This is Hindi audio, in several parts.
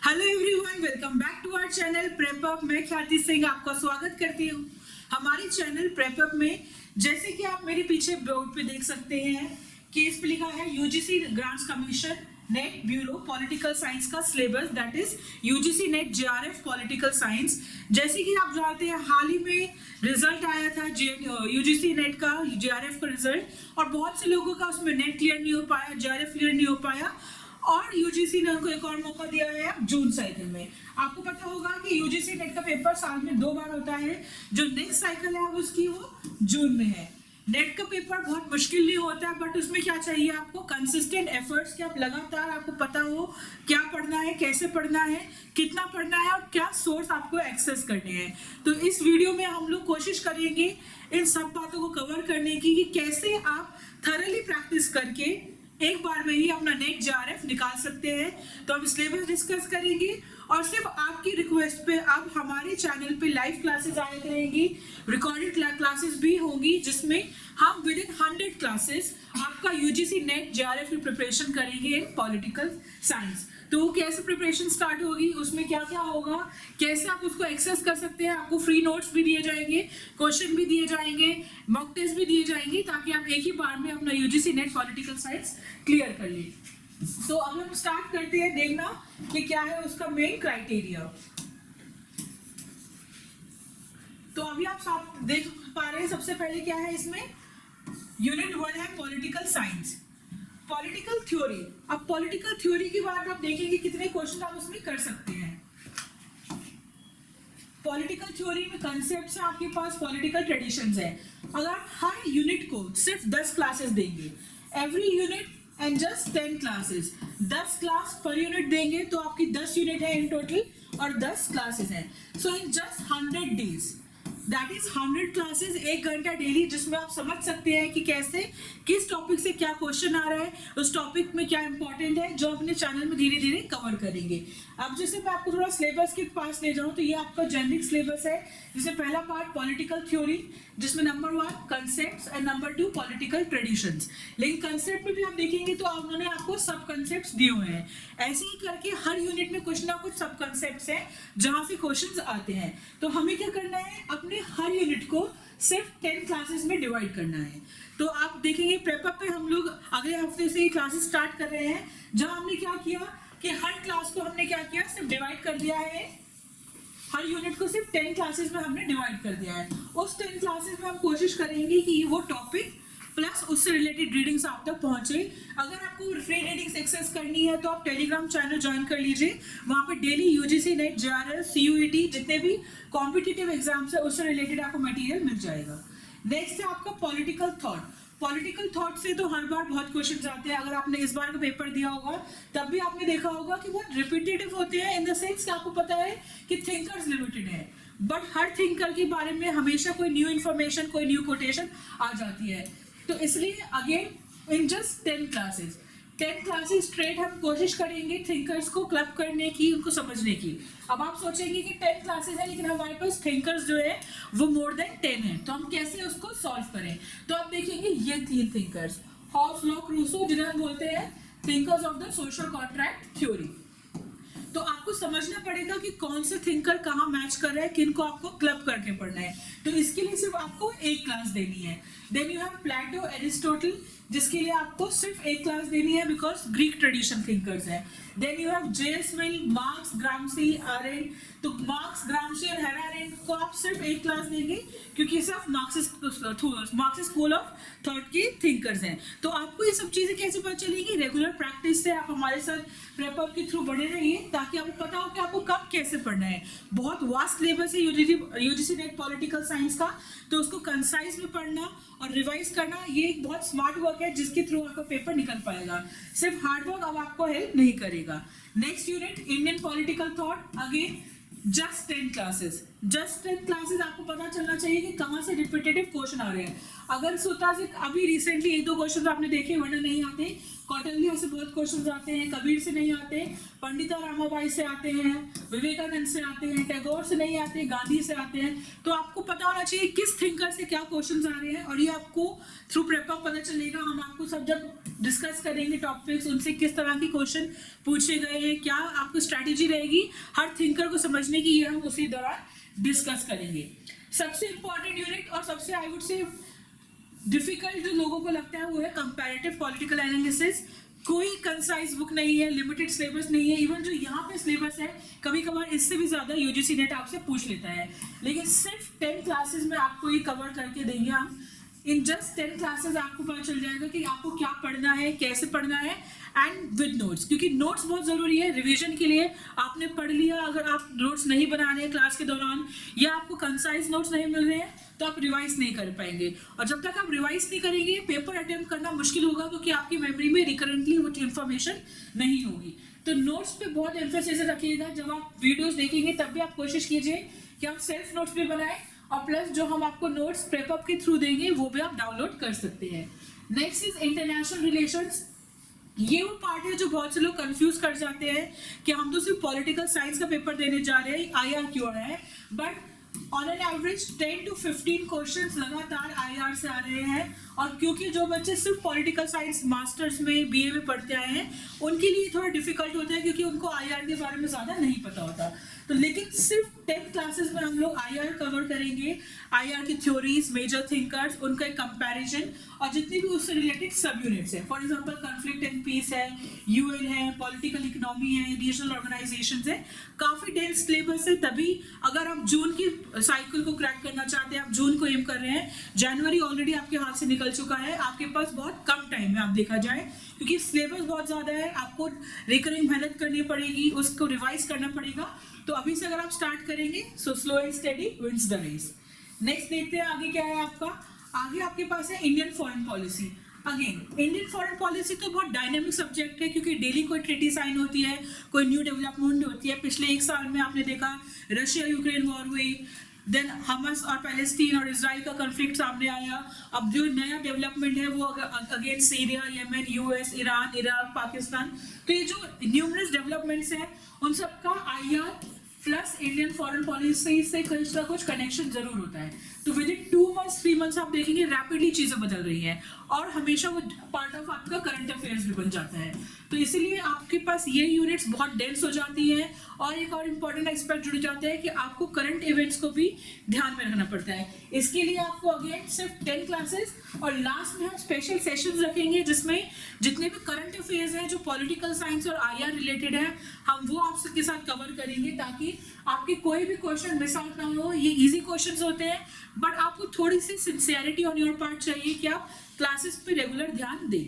Hello everyone, welcome back to our channel prep up. मैं ख्याति सिंह आपका स्वागत करती हूँ हमारे चैनल प्रेप अप में। जैसे कि आप मेरे पीछे बोर्ड पे देख सकते हैं कि इस पे लिखा है UGC grants commission NET bureau political science का syllabus, that is UGC NET JRF political science. जैसे कि आप जानते हैं हाल ही में रिजल्ट आया था यूजीसी नेट का, जेआरएफ का रिजल्ट, और बहुत से लोगों का उसमें नेट क्लियर नहीं हो पाया, जेआरएफ क्लियर नहीं हो पाया, और यूजीसी ने उनको एक और मौका दिया है जून साइकिल में। आपको पता होगा कि यूजीसी नेट का पेपर साल में 2 बार होता है। जो नेक्स्ट साइकिल है उसकी वो जून में है। नेट का पेपर बहुत मुश्किल नहीं होता है, बट उसमें क्या चाहिए आपको? कंसिस्टेंट एफर्ट्स, कि आप लगातार, आपको पता हो क्या पढ़ना है, कैसे पढ़ना है, कितना पढ़ना है और क्या सोर्स आपको एक्सेस करने हैं। तो इस वीडियो में हम लोग कोशिश करेंगे इन सब बातों को कवर करने की कि कैसे आप थरली प्रैक्टिस करके एक बार में ही अपना नेट जेआरएफ निकाल सकते हैं। तो हम सिलेबस डिस्कस करेंगे और सिर्फ आपकी रिक्वेस्ट पे अब हमारे चैनल पे लाइव क्लासेस आया करेंगी, रिकॉर्डेड क्लासेस भी होंगी, जिसमें हम विद इन 100 क्लासेस आपका यूजीसी नेट जेआरएफ की प्रिपरेशन करेंगे इन पॉलिटिकल साइंस। तो कैसे प्रिपरेशन स्टार्ट होगी, उसमें क्या क्या होगा, कैसे आप उसको एक्सेस कर सकते हैं। आपको फ्री नोट्स भी दिए जाएंगे, क्वेश्चन भी दिए जाएंगे, मॉक टेस्ट भी दिए जाएंगे, ताकि आप एक ही बार में अपना UGC net political science clear कर लें। तो अब हम स्टार्ट करते हैं देखना कि क्या है उसका मेन क्राइटेरिया। तो अभी आप साथ देख पा रहे हैं, सबसे पहले क्या है इसमें, यूनिट 1 है पॉलिटिकल साइंस, पॉलिटिकल थ्योरी। अब पॉलिटिकल थ्योरी की बात आप देखेंगे कितने क्वेश्चन आप उसमें कर सकते हैं। पॉलिटिकल थ्योरी में कंसेप्ट्स है आपके पास, पॉलिटिकल ट्रेडिशंस है। अगर हर यूनिट को सिर्फ 10 क्लासेस देंगे, every unit and just 10 classes, 10 class per unit देंगे, तो आपकी 10 यूनिट है इन टोटल और 10 क्लासेस हैं। So in just 100 days, that is 100 classes, 1 घंटा डेली, जिसमें आप समझ सकते हैं कि कैसे किस टॉपिक से क्या क्वेश्चन आ रहा है, उस टॉपिक में क्या इंपॉर्टेंट है, जो अपने चैनल में धीरे धीरे कवर करेंगे। अब जैसे मैं आपको थोड़ा सिलेबस के पास ले जाऊं, तो ये आपका जेनरिक सिलेबस है। जैसे पहला पार्ट पॉलिटिकल थ्योरी, जिसमें number 1 concepts and number 2 political traditions. लेकिन कंसेप्ट में भी आप देखेंगे तो उन्होंने आपको सब कंसेप्ट्स दिए हुए हैं। ऐसे ही करके हर यूनिट में कुछ ना कुछ सब कंसेप्ट्स हैं जहां से क्वेश्चंस आते हैं। तो हमें क्या करना है, अपने हर यूनिट को सिर्फ 10 क्लासेस में डिवाइड करना है। तो आप देखेंगे प्रेप अप पे हम लोग अगले हफ्ते से ही क्लासेस स्टार्ट कर रहे हैं, जहां हमने क्या किया कि हर क्लास को हमने क्या किया, सिर्फ डिवाइड कर दिया है। हर यूनिट को सिर्फ 10 क्लासेस में हमने डिवाइड कर दिया है। उस 10 क्लासेस में हम कोशिश करेंगे कि वो टॉपिक प्लस उससे रिलेटेड रीडिंग्स आप तक पहुंचे। अगर आपको फ्री रीडिंग्स एक्सेस करनी है तो आप टेलीग्राम चैनल ज्वाइन कर लीजिए। वहां पे daily UGC NET, JRF, CUET, जितने भी कॉम्पिटिटिव एग्जाम्स है उससे रिलेटेड आपको मटेरियल मिल जाएगा। नेक्स्ट है आपका पॉलिटिकल थॉट। पॉलिटिकल थॉट से तो हर बार बहुत क्वेश्चंस आते हैं। अगर आपने इस बार का पेपर दिया होगा तब भी आपने देखा होगा कि बहुत रिपीटेटिव होते हैं, इन द सेंस कि आपको पता है कि थिंकर्स लिमिटेड है, बट हर थिंकर के बारे में हमेशा कोई न्यू इन्फॉर्मेशन, कोई न्यू कोटेशन आ जाती है। तो इसलिए again in just 10 classes straight हम कोशिश करेंगे थिंकर्स को क्लब करने की, उनको समझने की। अब आप सोचेंगे कि 10 क्लासेस है, लेकिन हमारे पास थिंकर्स जो है वो मोर देन 10 है, तो हम कैसे उसको सॉल्व करें। तो आप देखेंगे ये 3 थिंकर्स, हॉब्स, लॉक, रूसो, जिन्हें हम बोलते हैं thinkers of the social contract theory. तो आपको समझना पड़ेगा कि कौन से थिंकर कहाँ मैच कर रहा है, किन को आपको क्लब करके पढ़ना है। तो इसके लिए सिर्फ आपको एक क्लास देनी है। Then you have Plato, Aristotle, जिसके लिए आपको सिर्फ एक क्लास देनी है बिकॉज ग्रीक ट्रेडिशन थिंकर्स है। Then you have JS Mill, Marx, Gramsci, Arendt. तो मार्क्स, ग्रामसी और हैना अरेंट को आप सिर्फ एक क्लास देंगे क्योंकि सब मार्क्सिस्ट स्कूल ऑफ थॉट के थिंकर्स हैं। तो आपको ये सब चीजें कैसे पता चलेगी, रेगुलर प्रैक्टिस से। आप हमारे साथ प्रेप अप के थ्रू बने रहिए ताकि आपको पता हो कि आपको कब कैसे पढ़ना है। बहुत वास्ट सिलेबस है यूजीसी नेट पॉलिटिकल साइंस का, तो उसको कंसाइज में पढ़ना और रिवाइज करना ये एक बहुत स्मार्ट वर्क है, जिसके थ्रू आपका पेपर निकल पाएगा। सिर्फ हार्ड वर्क अब आपको हेल्प नहीं करेगा। Next unit Indian political thought, again just 10 classes आपको पता चलना चाहिए कि कहाँ से रिपीटेटिव क्वेश्चन आ रहे हैं। अगर सूत्रा से अभी रिसेंटली 1-2 क्वेश्चन आपने देखे, वरना नहीं आते। कौटिल्य से बहुत क्वेश्चन आते हैं, कबीर से नहीं आते, पंडिता रामाबाई से आते हैं, विवेकानंद से आते हैं, टैगोर से नहीं आते, गांधी से आते हैं। तो आपको पता होना चाहिए किस थिंकर से क्या क्वेश्चन आ रहे हैं, और ये आपको थ्रू प्रेप अप पता चलेगा। हम आपको सब जब डिस्कस करेंगे टॉपिक्स, उनसे किस तरह के क्वेश्चन पूछे गए हैं, क्या आपको स्ट्रैटेजी रहेगी हर थिंकर को समझने की, ये हम उसी दौरान डिस्कस करेंगे। सबसे इंपॉर्टेंट यूनिट और सबसे आई वुड से डिफिकल्ट जो लोगों को लगता है वो है कंपैरेटिव पॉलिटिकल एनालिसिस। कोई कंसाइज बुक नहीं है, लिमिटेड सिलेबस नहीं है, इवन जो यहाँ पे सिलेबस है कभी कभार इससे भी ज्यादा यूजीसी नेट आपसे पूछ लेता है, लेकिन सिर्फ 10 क्लासेस में आपको ये कवर करके देंगे हम। इन जस्ट 10 क्लासेस आपको पता चल जाएगा कि आपको क्या पढ़ना है, कैसे पढ़ना है, एंड विद नोट्स, क्योंकि नोट्स बहुत जरूरी है रिवीजन के लिए। आपने पढ़ लिया, अगर आप नोट्स नहीं बना रहे हैं क्लास के दौरान या आपको कंसाइज नोट्स नहीं मिल रहे हैं तो आप रिवाइज नहीं कर पाएंगे, और जब तक आप रिवाइज नहीं करेंगे पेपर अटेम्प्ट करना मुश्किल होगा, क्योंकि आपकी मेमोरी में रिकरेंटली वो इन्फॉर्मेशन नहीं होगी। तो नोट्स पे बहुत एम्फेसिस रखिएगा। जब आप वीडियोस देखेंगे तब भी आप कोशिश कीजिए कि आप सेल्फ नोट्स भी बनाएं, और प्लस जो हम आपको नोट्स प्रेपअप के थ्रू देंगे वो भी आप डाउनलोड कर सकते हैं। Next is international relations. ये वो पार्ट है जो बहुत से लोग कंफ्यूज कर जाते हैं कि हम तो सिर्फ पॉलिटिकल साइंस का पेपर देने जा रहे हैं, आईआर क्यों आया है, but on an average 10 to 15 questions लगातार आईआर से आ रहे हैं। और क्योंकि जो बच्चे सिर्फ पॉलिटिकल साइंस मास्टर्स में बीए में पढ़ते आए हैं उनके लिए थोड़ा डिफिकल्ट होता है, क्योंकि उनको आईआर के बारे में ज़्यादा नहीं पता होता। तो लेकिन सिर्फ 10 क्लासेस में हम लोग आईआर कवर करेंगे, आईआर की थ्योरीज, मेजर थिंकर्स, उनका एक कंपैरिजन, और जितनी भी उससे रिलेटेड सब यूनिट्स है। For example conflict and peace है, यूएन है, पॉलिटिकल इकोनॉमी है, रीजनल ऑर्गेनाइजेशंस है, काफी डेंस सिलेबस है। तभी अगर आप जून की साइकिल को क्रैक करना चाहते हैं, आप जून को एम कर रहे हैं, जनवरी ऑलरेडी आपके हाथ से निकल चुका है, आपके पास बहुत कम टाइम है आप देखा जाए, क्योंकि सिलेबस बहुत ज्यादा है, आपको रिकरिंग मेहनत करनी पड़ेगी, उसको रिवाइज करना पड़ेगा। तो अभी से अगर आप स्टार्ट करेंगे so slow and steady wins the race. Next देखते हैं आगे क्या है आपका। आगे आपके पास है Indian foreign policy. Again Indian foreign policy तो बहुत डायनेमिक सब्जेक्ट है, क्योंकि डेली कोई ट्रीटी साइन होती है, कोई न्यू डेवलपमेंट होती है। पिछले 1 साल में आपने देखा रशिया यूक्रेन वॉर हुई, देन हमास और पैलेस्टीन और इजराइल का कॉन्फ्लिक्ट सामने आया। अब जो नया डेवलपमेंट है वो again Syria, Yemen, US, Iran, Iraq, Pakistan. तो ये जो न्यूमरस डेवलपमेंट्स हैं उन सबका IR plus Indian foreign policy से कुछ ना कुछ कनेक्शन जरूर होता है। तो विद इन 2 months 3 months आप देखेंगे रैपिडली चीजें बदल रही हैं, और हमेशा वो पार्ट ऑफ आपका करंट अफेयर्स भी बन जाता है। तो इसीलिए आपके पास ये यूनिट्स बहुत डेंस हो जाती हैं। और एक और इम्पॉर्टेंट एस्पेक्ट जुड़ जाता है कि आपको करंट इवेंट्स को भी ध्यान में रखना पड़ता है। इसके लिए आपको अगेन सिर्फ 10 क्लासेस और लास्ट में हम स्पेशल सेशंस रखेंगे, जिसमें जितने भी करंट अफेयर्स हैं जो पॉलिटिकल साइंस और आईआर रिलेटेड है हम वो आपके साथ कवर करेंगे, ताकि आपके कोई भी क्वेश्चन मिस आउट ना हो। ये इजी क्वेश्चंस होते हैं, बट आपको थोड़ी सी सिंसियरिटी ऑन योर पार्ट चाहिए कि आप क्लासेस पे रेगुलर ध्यान दें।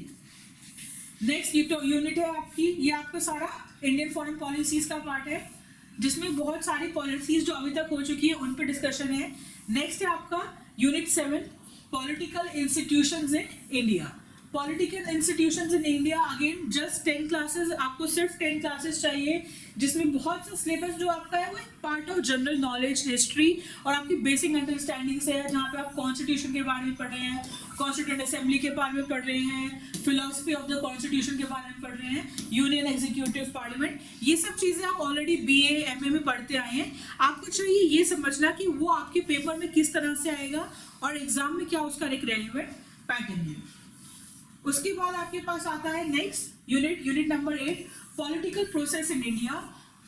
नेक्स्ट यूनिट है आपकी, ये आपका सारा इंडियन फॉरेन पॉलिसीज का पार्ट है, जिसमें बहुत सारी पॉलिसीज जो अभी तक हो चुकी है उन पे डिस्कशन है। नेक्स्ट है आपका unit 7 political institutions in India. Political institutions in India again just 10 classes, आपको सिर्फ 10 क्लासेस चाहिए, जिसमें बहुत सा सिलेबस जो आपका है वो एक part of general knowledge, history और आपकी बेसिक अंडरस्टैंडिंग से है, जहाँ पे आप कॉन्स्टिट्यूशन के बारे में पढ़ रहे हैं, कॉन्स्टिट्यूंट असेंबली के बारे में पढ़ रहे हैं, फिलोसफी ऑफ द कॉन्स्टिट्यूशन के बारे में पढ़ रहे हैं, यूनियन एग्जीक्यूटिव पार्लियामेंट, ये सब चीज़ें आप ऑलरेडी बीए एमए में पढ़ते आए हैं। आपको चाहिए ये समझना कि वो आपके पेपर में किस तरह से आएगा और एग्जाम में क्या उसका एक रेलिवेंट पैटर्न है। उसके बाद आपके पास आता है next unit number 8 political process in India.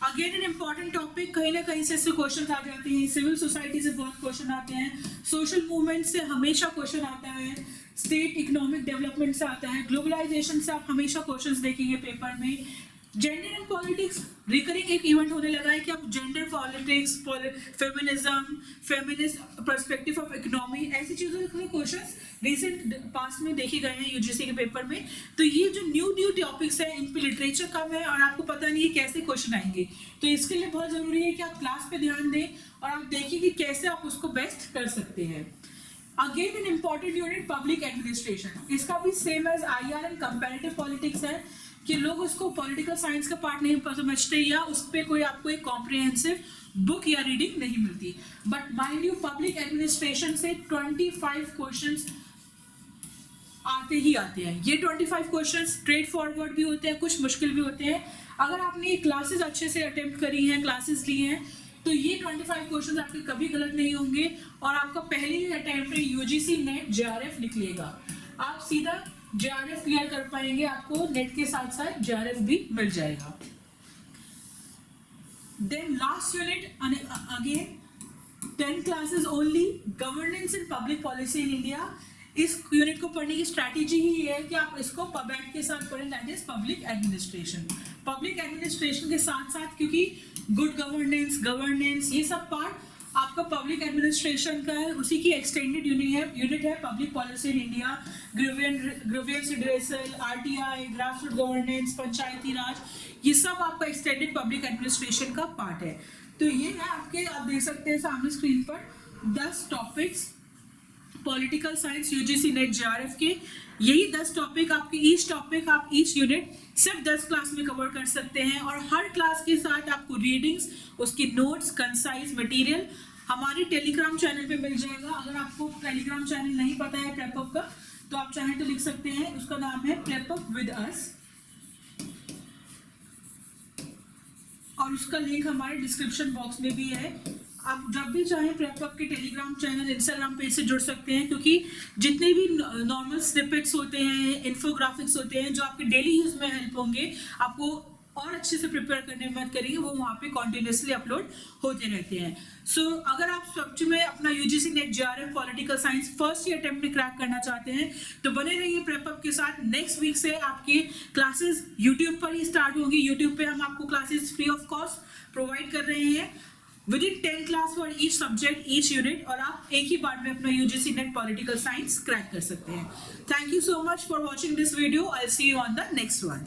Again an important topic, कहीं ना कहीं से क्वेश्चन आ जाते हैं, सिविल सोसाइटी से बहुत क्वेश्चन आते हैं, सोशल मूवमेंट से हमेशा क्वेश्चन आता है, स्टेट इकोनॉमिक डेवलपमेंट से आता है, ग्लोबलाइजेशन से आप हमेशा क्वेश्चंस देखेंगे पेपर में। जेंडर एंड पॉलिटिक्स रिकरिंग एक इवेंट होने लगा है कि आप gender politics, feminism, feminist perspective of economy, ऐसी चीज़ों के क्वेश्चंस रिसेंट पास्ट में देखे गए हैं यूजीसी के पेपर में। तो ये जो न्यू टॉपिक्स हैं इन पे लिटरेचर कम है और आपको पता नहीं है कैसे क्वेश्चन आएंगे, तो इसके लिए बहुत जरूरी है कि आप क्लास पे ध्यान दें और आप देखिए कि कैसे आप उसको बेस्ट कर सकते हैं। Again an important unit public administration, इसका भी same as IR and comparative politics है कि लोग उसको पॉलिटिकल साइंस का पार्ट नहीं समझते या उस पर कोई आपको एक कॉम्प्रिहेंसिव बुक या रीडिंग नहीं मिलती। But mind you public administration से 25 क्वेश्चंस आते ही आते हैं। ये 25 क्वेश्चंस स्ट्रेट फॉरवर्ड भी होते हैं, कुछ मुश्किल भी होते हैं। अगर आपने ये क्लासेस अच्छे से अटेम्प्ट करी हैं, क्लासेस ली हैं, तो ये 25 क्वेश्चंस आपके कभी गलत नहीं होंगे और आपका पहले ही अटेम्प्ट में यूजीसी नेट जेआरएफ निकलेगा। आप सीधा JRF क्लियर कर पाएंगे आपको नेट के साथ साथ JRF भी मिल जाएगा। Then last unit again 10 classes only, governance and public policy in India। इस यूनिट को पढ़ने की स्ट्रैटेजी ही है कि आप इसको पबैट के साथ पढ़ें, that is public administration. Public administration के साथ साथ क्योंकि गुड गवर्नेंस ये सब पार्ट आपका पब्लिक एडमिनिस्ट्रेशन का है, उसी की एक्सटेंडेड यूनिट है public policy in India, grievance redressal, RTI, grassroot governance, Panchayati Raj, ये सब आपका एक्सटेंडेड पब्लिक एडमिनिस्ट्रेशन का पार्ट है। तो ये है आपके, आप देख सकते हैं सामने स्क्रीन पर 10 topics political science UGC net JRF के। यही 10 टॉपिक आपके ईच यूनिट सिर्फ 10 क्लास में कवर कर सकते हैं, और हर क्लास के साथ आपको रीडिंग्स, उसकी नोट्स, कंसाइज मटेरियल हमारे टेलीग्राम चैनल पे मिल जाएगा। अगर आपको टेलीग्राम चैनल नहीं पता है प्रेपअप का, तो आप चाहें तो लिख सकते हैं, उसका नाम है प्रेपअप विद अस, और उसका लिंक हमारे डिस्क्रिप्शन बॉक्स में भी है। आप जब भी चाहें प्रेपअप के टेलीग्राम चैनल, इंस्टाग्राम पेज से जुड़ सकते हैं, क्योंकि जितने भी नॉर्मल स्निपेट्स होते हैं, इन्फोग्राफिक्स होते हैं जो आपके डेली यूज में हेल्प होंगे, आपको और अच्छे से प्रिपेयर करने में मदद करेंगे, वो वहाँ पे कॉन्टिन्यूसली अपलोड होते रहते हैं। सो अगर आप सच में अपना UGC net JRF political science first year attempt में क्रैक करना चाहते हैं, तो बने रहिए प्रेपअप के साथ। नेक्स्ट वीक से आपकी क्लासेस यूट्यूब पर ही स्टार्ट होंगी। यूट्यूब पे हम आपको classes free of cost provide कर रहे हैं within 10 class for each subject, each unit, और आप एक ही बार में अपना UGC net political science crack कर सकते हैं। Thank you so much for watching this video. I see you on the next one.